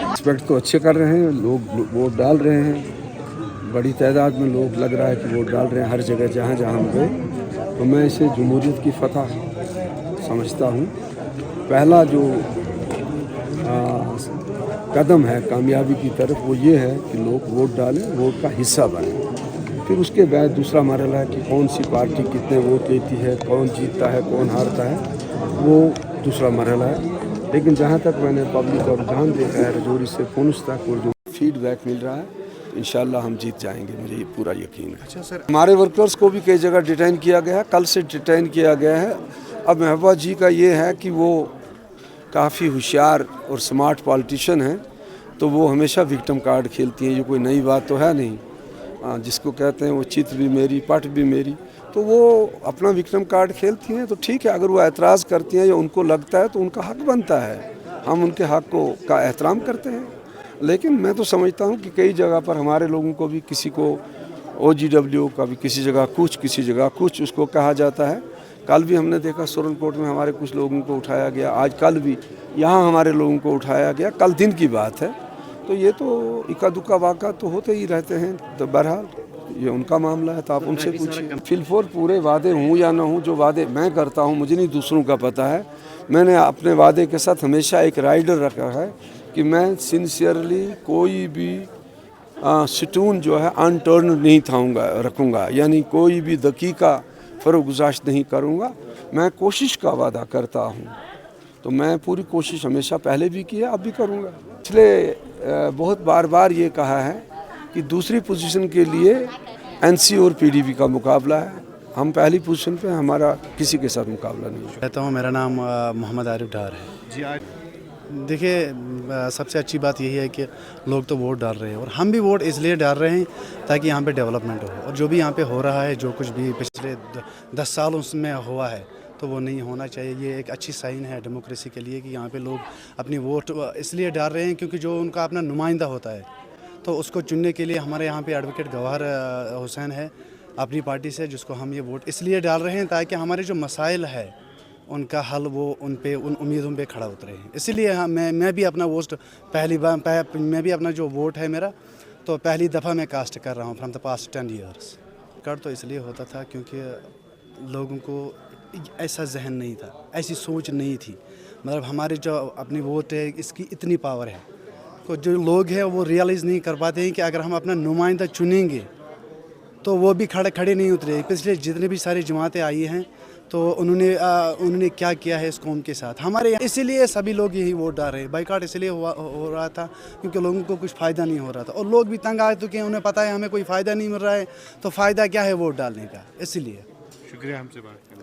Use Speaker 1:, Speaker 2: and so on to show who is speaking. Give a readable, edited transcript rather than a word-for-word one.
Speaker 1: Expect تو اچھے کر رہے ہیں لوگ، ووٹ ڈال رہے ہیں، بڑی تعداد میں لوگ لگ رہا ہے کہ ووٹ ڈال رہے ہیں ہر جگہ جہاں جہاں ہم گئے، تو میں اسے جمہوریت کی فتح سمجھتا ہوں۔ پہلا جو قدم ہے کامیابی کی طرف وہ یہ ہے کہ لوگ ووٹ ڈالیں، ووٹ کا حصہ بنیں، پھر اس کے بعد دوسرا مرحلہ ہے کہ کون سی پارٹی کتنے ووٹ لیتی ہے، کون جیتتا ہے کون ہارتا ہے، وہ دوسرا مرحلہ ہے۔ لیکن جہاں تک میں نے پبلک کا رجحان دیکھا ہے رجوری سے پونچھ تک، اور جو فیڈ بیک مل رہا ہے انشاءاللہ ہم جیت جائیں گے، مجھے یہ پورا یقین ہے۔ اچھا سر، ہمارے ورکرز کو بھی کئی جگہ ڈیٹین کیا گیا ہے، کل سے ڈیٹین کیا گیا ہے۔ اب محبوبہ جی کا یہ ہے کہ وہ کافی ہوشیار اور سمارٹ پالیٹیشین ہیں، تو وہ ہمیشہ وکٹم کارڈ کھیلتی ہیں، یہ کوئی نئی بات تو ہے نہیں، جس کو کہتے ہیں وہ چت بھی میری پٹ بھی میری، تو وہ اپنا وکٹم کارڈ کھیلتی ہیں۔ تو ٹھیک ہے، اگر وہ اعتراض کرتی ہیں یا ان کو لگتا ہے تو ان کا حق بنتا ہے، ہم ان کے حق کا احترام کرتے ہیں۔ لیکن میں تو سمجھتا ہوں کہ کئی جگہ پر ہمارے لوگوں کو بھی، کسی کو OGW کا بھی کسی جگہ کچھ کسی جگہ کچھ اس کو کہا جاتا ہے۔ کل بھی ہم نے دیکھا سورن کوٹ میں ہمارے کچھ لوگوں کو اٹھایا گیا، آج کل بھی یہاں ہمارے لوگوں کو اٹھایا گیا، کل دن کی بات ہے۔ تو یہ تو اکا دکا واقعہ تو ہوتے ہی رہتے ہیں، تو بہرحال یہ ان کا معاملہ ہے، تو آپ ان سے پوچھیں۔ فی الفور پورے وعدے ہوں یا نہ ہوں، جو وعدے میں کرتا ہوں مجھے نہیں دوسروں کا پتہ ہے، میں نے اپنے وعدے کے ساتھ ہمیشہ ایک رائڈر رکھا ہے کہ میں سنسیئرلی کوئی بھی سٹون جو ہے ان ٹرن نہیں رکھوں گا، یعنی کوئی بھی دقیقہ فروگزاشت نہیں کروں گا، میں کوشش کا وعدہ کرتا ہوں، تو میں پوری کوشش ہمیشہ پہلے بھی کی ہے، اب بھی کروں گا۔ پچھلے بہت بار یہ کہا ہے کہ دوسری پوزیشن کے لیے NC اور PDP کا مقابلہ ہے، ہم پہلی پوزیشن پہ، ہمارا کسی کے ساتھ مقابلہ نہیں ہے۔
Speaker 2: کہتا ہوں میرا نام محمد عارف ڈار ہے جی۔ دیکھیے، سب سے اچھی بات یہی ہے کہ لوگ تو ووٹ ڈال رہے ہیں، اور ہم بھی ووٹ اس لیے ڈال رہے ہیں تاکہ یہاں پہ ڈیولپمنٹ ہو، اور جو بھی یہاں پہ ہو رہا ہے، جو کچھ بھی پچھلے 10 سالوں میں ہوا ہے تو وہ نہیں ہونا چاہیے۔ یہ ایک اچھی سائن ہے ڈیموکریسی کے لیے کہ یہاں پہ لوگ اپنی ووٹ اس لیے ڈال رہے ہیں کیونکہ جو ان کا اپنا نمائندہ ہوتا ہے تو اس کو چننے کے لیے ہمارے یہاں پہ ایڈوکیٹ گوہر حسین ہے اپنی پارٹی سے، جس کو ہم یہ ووٹ اس لیے ڈال رہے ہیں تاکہ ہمارے جو مسائل ہے ان کا حل وہ ان امیدوں پہ کھڑا اترے ہیں۔ اسی لیے میں بھی اپنا ووٹ میں بھی اپنا جو ووٹ ہے میرا تو پہلی دفعہ میں کاسٹ کر رہا ہوں فرام دا پاسٹ 10 ایئرس۔ کر تو اس لیے ہوتا تھا کیونکہ لوگوں کو ایسا ذہن نہیں تھا، ایسی سوچ نہیں تھی، مطلب ہمارے جو اپنی ووٹ ہے اس کی اتنی پاور ہے، تو جو لوگ ہیں وہ ریئلائز نہیں کر پاتے ہیں کہ اگر ہم اپنا نمائندہ چنیں گے تو وہ بھی کھڑے نہیں اترے۔ پچھلے جتنے بھی ساری جماعتیں آئی ہیں تو انہوں نے کیا کیا ہے اس قوم کے ساتھ ہمارے یہاں، اسی لیے سبھی لوگ یہی ووٹ ڈال رہے ہیں۔ بائیکاٹ اس لیے ہو رہا تھا کیونکہ لوگوں کو کچھ فائدہ نہیں ہو رہا تھا، اور لوگ بھی تنگ آ چکے ہیں، انہیں پتہ ہے ہمیں کوئی فائدہ نہیں مل رہا ہے، تو فائدہ کیا ہے ووٹ ڈالنے کا، اسی لیے۔
Speaker 3: شکریہ ہم سے بات کرنے